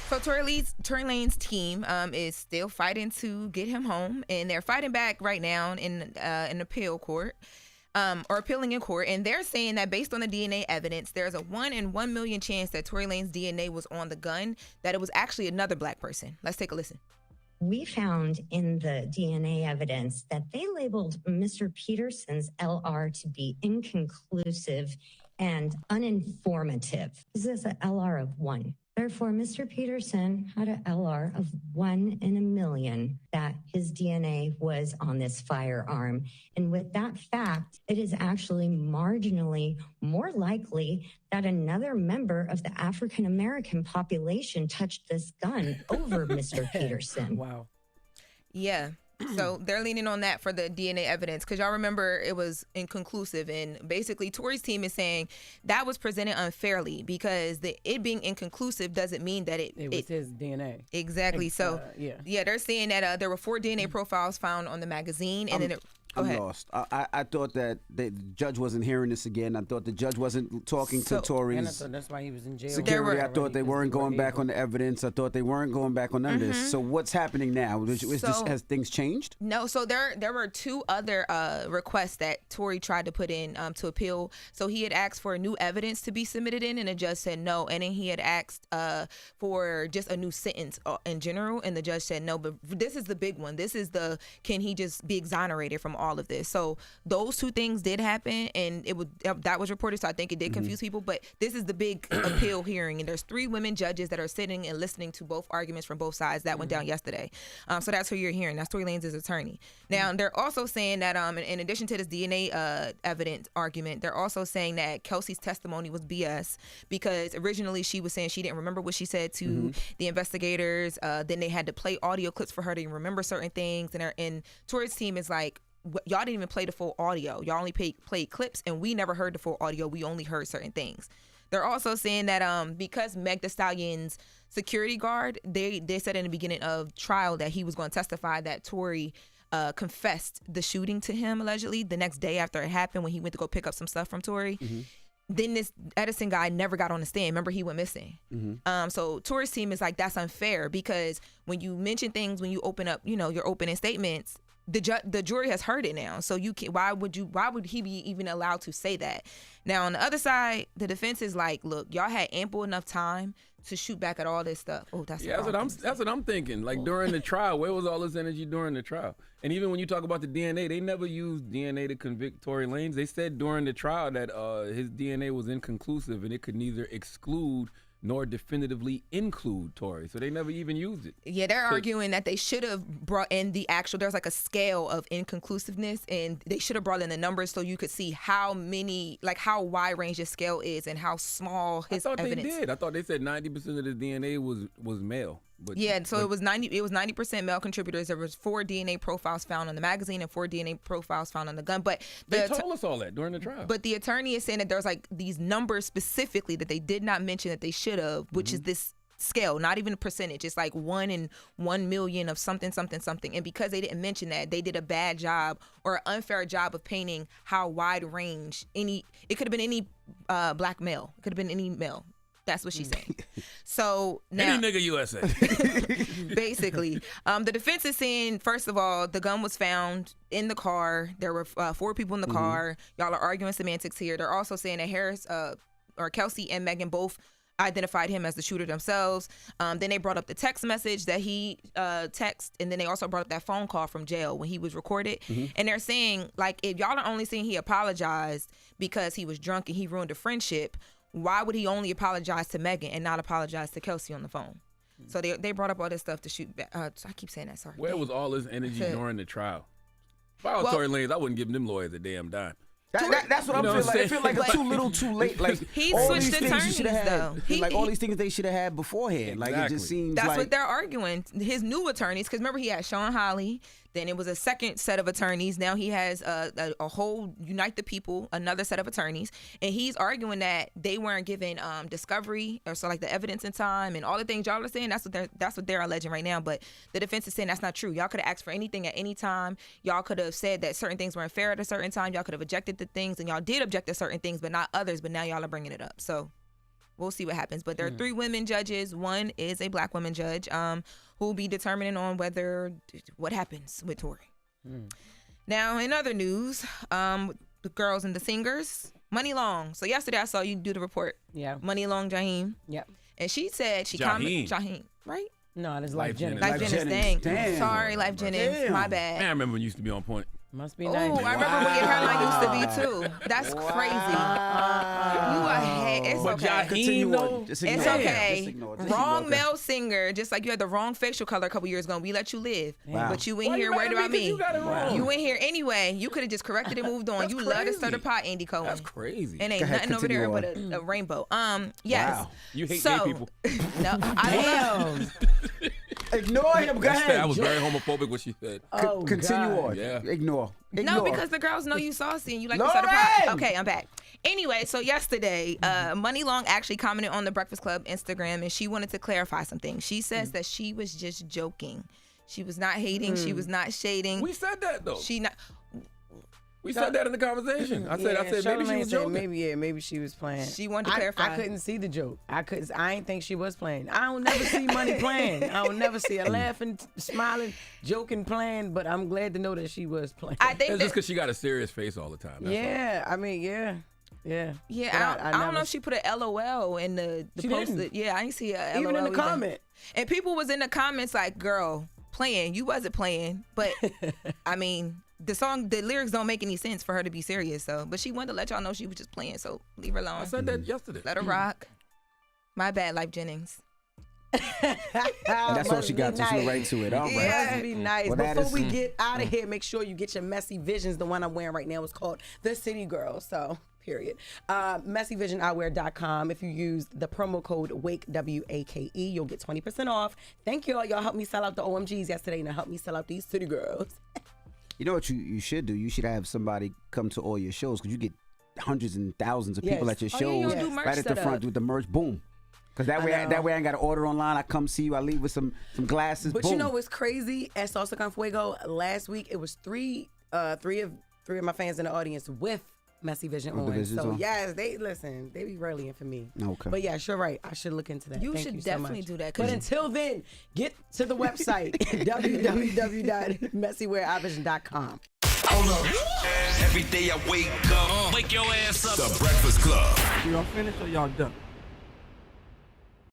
So Tory Lanez team is still fighting to get him home, and they're fighting back right now in appeal court. Or appealing in court, and they're saying that based on the DNA evidence, there's a 1 in 1 million chance that Tory Lanez's DNA was on the gun, that it was actually another black person. Let's take a listen. We found in the DNA evidence that they labeled Mr. Peterson's LR to be inconclusive and uninformative. This is an LR of 1. Therefore, Mr. Peterson had an LR of 1 in a million that his DNA was on this firearm. And with that fact, it is actually marginally more likely that another member of the African-American population touched this gun over Mr. Peterson. Wow. Yeah. So they're leaning on that for the DNA evidence, because y'all remember it was inconclusive, and basically Tory's team is saying that was presented unfairly because it being inconclusive doesn't mean that it was his DNA. Exactly. So yeah, they're saying that there were 4 DNA profiles found on the magazine, and I'm lost. I thought that the judge wasn't hearing this again. I thought the judge wasn't talking to Tory's. And I thought that's why he was in jail. Security. I thought they weren't going back on the evidence. I thought they weren't going back on none of this. So what's happening now? Has things changed? No. So there were 2 other requests that Tory tried to put in to appeal. So he had asked for new evidence to be submitted in, and the judge said no. And then he had asked for just a new sentence in general, and the judge said no. But this is the big one. This is can he just be exonerated from all of this? So those 2 things did happen, and that was reported. So I think it did confuse people. But this is the big appeal hearing, and there's 3 women judges that are sitting and listening to both arguments from both sides. That went down yesterday. So that's who you're hearing. That's Tory Lanez's attorney. Now they're also saying that in addition to this DNA evidence argument, they're also saying that Kelsey's testimony was BS, because originally she was saying she didn't remember what she said to the investigators. Then they had to play audio clips for her to remember certain things, and Tory's team is like, y'all didn't even play the full audio. Y'all only played clips, and we never heard the full audio. We only heard certain things. They're also saying that because Meg Thee Stallion's security guard, they said in the beginning of trial that he was going to testify that Tory confessed the shooting to him allegedly the next day after it happened, when he went to go pick up some stuff from Tory. Then this Edison guy never got on the stand. Remember, he went missing. So Tory's team is like, that's unfair, because when you mention things, when you open up, your opening statements, the jury has heard it now. So why would he be even allowed to say that? Now on the other side, the defense is like, look, y'all had ample enough time to shoot back at all this stuff. Oh, that's what I'm thinking. Like during the trial, where was all this energy during the trial? And even when you talk about the DNA, they never used DNA to convict Tory Lanez. They said during the trial that his DNA was inconclusive and it could neither exclude nor definitively include Tory. So they never even used it. Yeah, they're arguing that they should have brought in there's like a scale of inconclusiveness, and they should have brought in the numbers so you could see how wide range the scale is and how small his evidence. They did. I thought they said 90% of the DNA was male. It was 90% male contributors. There was 4 DNA profiles found on the magazine and 4 DNA profiles found on the gun. But they told us all that during the trial. But the attorney is saying that there's like these numbers specifically that they did not mention that they should have, which is this scale, not even a percentage. It's like 1 in 1 million of something, something, something. And because they didn't mention that, they did a bad job or an unfair job of painting how wide range it could have been any black male. It could have been any male. That's what she's saying. So now, any nigga USA. Basically, the defense is saying, first of all, the gun was found in the car. There were 4 people in the car. Y'all are arguing semantics here. They're also saying that Kelsey and Megan both identified him as the shooter themselves. Then they brought up the text message that he texted, and then they also brought up that phone call from jail when he was recorded. And they're saying, like, if y'all are only saying he apologized because he was drunk and he ruined a friendship, why would he only apologize to Megan and not apologize to Kelsey on the phone? So they brought up all this stuff to shoot back. I keep saying that, sorry. Where was all this energy during the trial? If I was Tory Lanez, I wouldn't give them lawyers a damn dime. That's what I'm feeling like. I feel like it's too little, too late. Like he all switched these things attorneys, you should have had. though. All these things they should have had beforehand. Like it just seems. That's like what they're arguing. His new attorneys, because remember he had Sean Holly. Then it was a second set of attorneys. Now he has a whole Unite the People, another set of attorneys, and he's arguing that they weren't given discovery or so like the evidence in time and all the things y'all are saying. That's what they're alleging right now. But the defense is saying that's not true. Y'all could have asked for anything at any time. Y'all could have said that certain things weren't fair at a certain time. Y'all could have objected to things, and y'all did object to certain things, but not others. But now y'all are bringing it up. So we'll see what happens. But there are 3 women judges. One is a black woman judge who will be determining on what happens with Tory. Now, in other news, the girls and the singers, Muni Long. So yesterday I saw you do the report. Yeah. Muni Long, Jaheim. Yep. And she said she commented. Jaheim, right? No, it's Life Jennings. Life Jennings. Dang. Sorry, Life Jennings. Damn. My bad. Man, I remember when you used to be on point. Must be Oh, nice. I remember when your hairline used to be too. That's crazy. You a it's But okay. Jaheim, though, Just It's ignore it. okay. Just ignore it. Wrong male singer, just like you had the wrong facial color a couple years ago. We let you live, Wow. but you in Why here you mad worried at about me 'cause me. you got it wrong? You in here anyway. You could have just corrected and moved on. That's You love to stir the crazy. pot, Andy Cohen. That's crazy. And ain't Go ahead, nothing over there but continue a rainbow. Yes. Wow. You hate so, gay people. No, I love. Ignore him. Go That ahead. was very homophobic what she said. Oh, Continue God. on. Yeah. Ignore. No, because the girls know you saucy and you like to stir the pot. Loren! Okay, I'm back. Anyway, so yesterday, Muni Long actually commented on the Breakfast Club Instagram, and she wanted to clarify something. She says that she was just joking. She was not hating. She was not shading. We said that though. We said that in the conversation. I said maybe she Charlamagne was said joking. maybe she was playing. She wanted to clarify. I couldn't see the joke. I ain't think she was playing. I don't never see Muni playing. I don't never see her laughing, smiling, joking, playing. But I'm glad to know that she was playing. I think It's just because she got a serious face all the time. That's yeah, I mean, yeah. Yeah, But I don't know if she put an LOL in the She post. didn't. Yeah, I didn't see a LOL Even in the either. comment. And people was in the comments like, "Girl, playing. You wasn't playing." But I mean, the lyrics don't make any sense for her to be serious. So, but she wanted to let y'all know she was just playing. So leave her alone. I said that yesterday. Let her rock. My bad, Life Jennings. And that's all she got to. She went right to it. All right. Yeah. Must be nice. Well, that Before is- we get out of here, make sure you get your Messy Visions. The one I'm wearing right now is called The City Girl. So, period. MessyVisionEyewear.com. If you use the promo code WAKE, WAKE, you'll get 20% off. Thank y'all. Y'all helped me sell out the OMGs yesterday and helped me sell out these City Girls. You know what you should do? You should have somebody come to all your shows because you get hundreds and thousands of people Yes. at your Oh, yeah, shows you'll do merch right at the setup. front with the merch. Boom. Because that way I ain't got to order online. I come see you. I leave with some glasses. But boom. you know what's crazy? At Salsa Con Fuego last week, it was three of my fans in the audience with Messy Vision With the on. visions So on? yes, they be rallying for me. Okay. But yeah, you're right. I should look into that. You Thank should you so definitely much. do that, 'cause But until then, get to the website www.messywearevision.com. Hold up. Every day I wake up. Wake your ass up. The Breakfast Club. Y'all finished or y'all done?